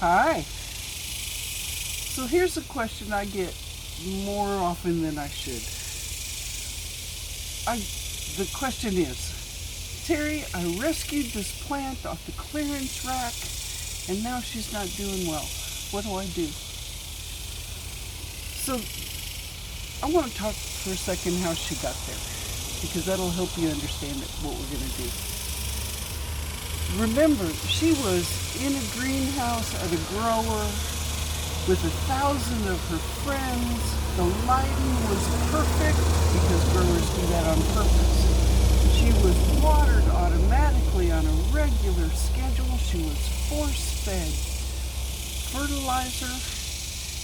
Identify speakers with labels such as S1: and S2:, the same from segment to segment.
S1: Hi. So here's a question I get more often than I should. The question is, Terry, I rescued this plant off the clearance rack and now she's not doing well. What do I do? So I want to talk for a second how she got there, because that'll help you understand what we're going to do. Remember, she was in a greenhouse at a grower with 1,000 of her friends. The lighting was perfect because growers do that on purpose. She was watered automatically on a regular schedule. She was force-fed fertilizer.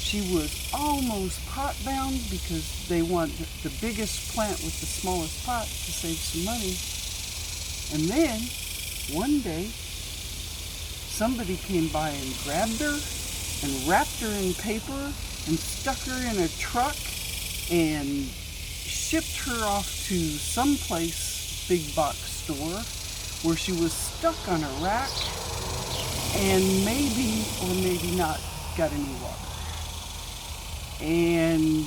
S1: She was almost pot-bound because they want the biggest plant with the smallest pot to save some money. And then, one day, somebody came by and grabbed her and wrapped her in paper and stuck her in a truck and shipped her off to someplace, big box store, where she was stuck on a rack and maybe or maybe not got any water. And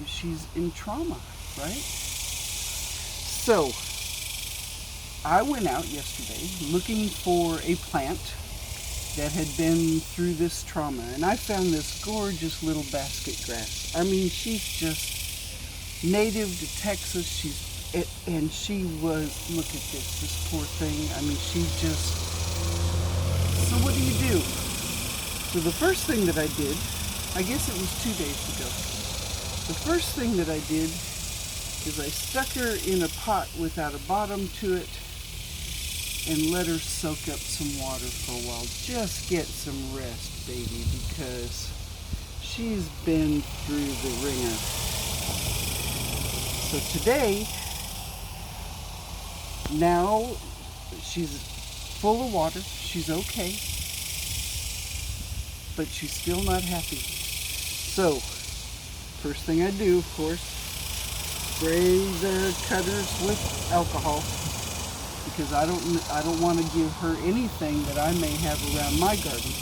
S1: she's in trauma, right? So I went out yesterday looking for a plant that had been through this trauma, and I found this gorgeous little basket grass. I mean, she's just native to Texas. And she was, look at this poor thing. I mean, so what do? So the first thing that I did, I guess it was 2 days ago. The first thing that I did is I stuck her in a pot without a bottom to it and let her soak up some water for a while. Just get some rest, baby, because she's been through the ringer. So today, now she's full of water. She's okay, but she's still not happy. So, first thing I do, of course, spray the cutters with alcohol, because I don't want to give her anything that I may have around my garden.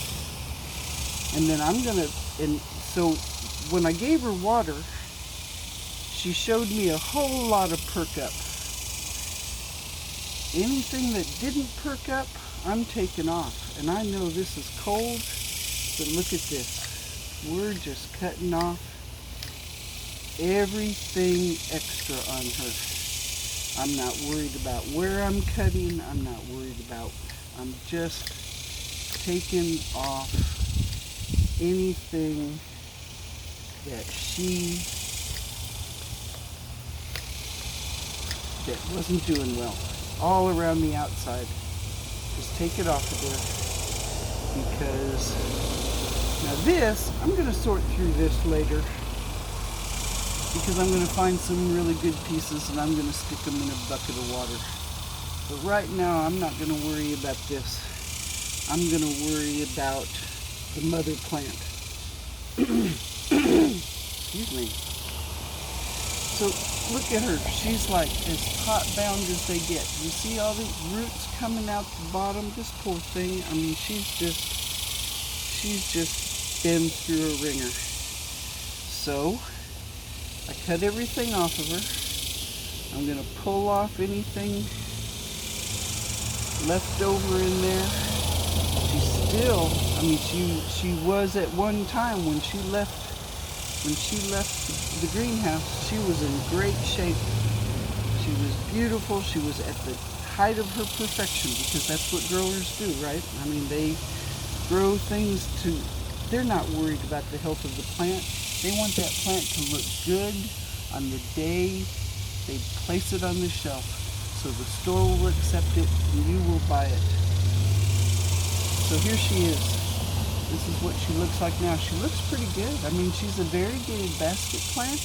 S1: And then and so when I gave her water, she showed me a whole lot of perk up. Anything that didn't perk up, I'm taking off. And I know this is cold, but look at this. We're just cutting off everything extra on her. I'm not worried about where I'm cutting. I'm just taking off anything that wasn't doing well. All around the outside. Just take it off of there. Because now this, I'm going to sort through this later, because I'm going to find some really good pieces and I'm going to stick them in a bucket of water. But right now, I'm not going to worry about this. I'm going to worry about the mother plant. Excuse me. So look at her. She's like as pot-bound as they get. You see all these roots coming out the bottom? This poor thing. I mean, she's just been through a ringer. So I cut everything off of her. I'm going to pull off anything left over in there. She's still, I mean, she was at one time when she left the greenhouse, she was in great shape. She was beautiful. She was at the height of her perfection, because that's what growers do, right? I mean, they grow things they're not worried about the health of the plant. They want that plant to look good on the day they place it on the shelf, so the store will accept it and you will buy it. So here she is. This is what she looks like now. She looks pretty good. I mean, she's a variegated basket plant,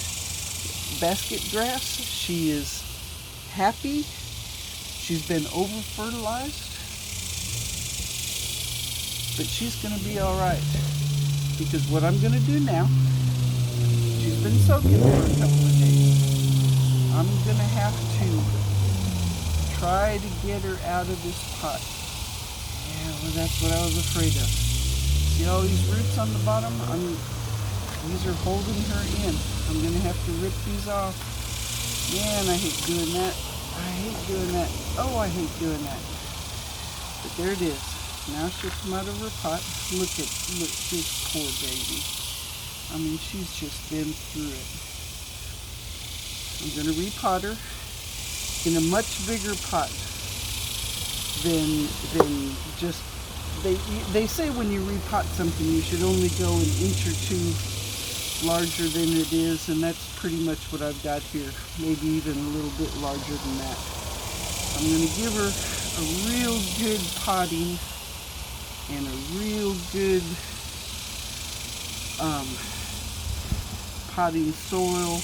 S1: basket grass. She is happy. She's been over-fertilized, but she's going to be all right. Because what I'm going to do now, she's been soaking for a couple of days. I'm going to have to try to get her out of this pot. Yeah, well, that's what I was afraid of. See all these roots on the bottom? These are holding her in. I'm going to have to rip these off. Man, I hate doing that. I hate doing that. Oh, I hate doing that. But there it is. Now she'll come out of her pot. Look this poor baby. I mean, she's just been through it. I'm going to repot her in a much bigger pot than just, they say when you repot something you should only go an inch or two larger than it is, and that's pretty much what I've got here, maybe even a little bit larger than that. I'm going to give her a real good potting and a real good potting soil,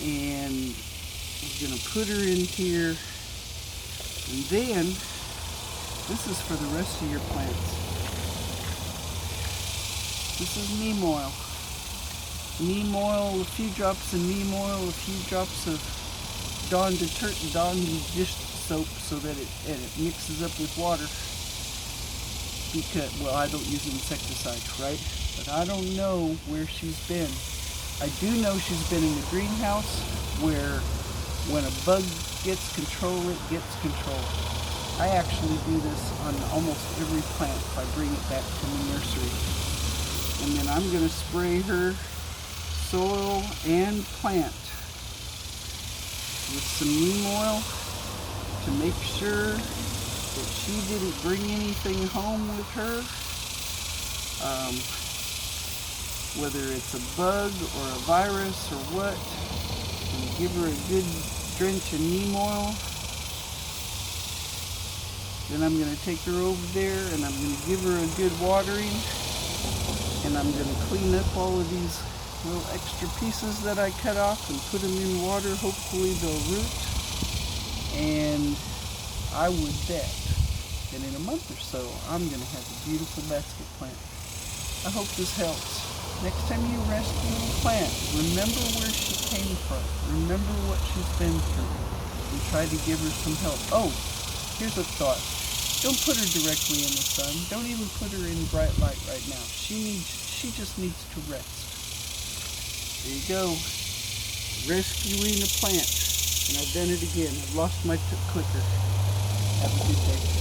S1: and I'm going to put her in here. And then this is for the rest of your plants. This is neem oil. Neem oil, a few drops of neem oil, a few drops of Dawn dish soap so that it mixes up with water. Because, well, I don't use insecticide, right? But I don't know where she's been. I do know she's been in the greenhouse where when a bug gets control, it gets control. I actually do this on almost every plant if I bring it back from the nursery. And then I'm going to spray her soil and plant with some neem oil to make sure that she didn't bring anything home with her. Whether it's a bug or a virus or what. And give her a good drench of neem oil. Then I'm going to take her over there and I'm going to give her a good watering. And I'm going to clean up all of these little extra pieces that I cut off and put them in water. Hopefully they'll root. And I would bet that in a month or so I'm going to have a beautiful basket plant. I hope this helps. Next time you rescue a plant, remember where she came from. Remember what she's been through. And try to give her some help. Oh, here's a thought. Don't put her directly in the sun. Don't even put her in bright light right now. She just needs to rest. There you go. Rescuing a plant. And I've done it again. I've lost my clicker. Have a good day.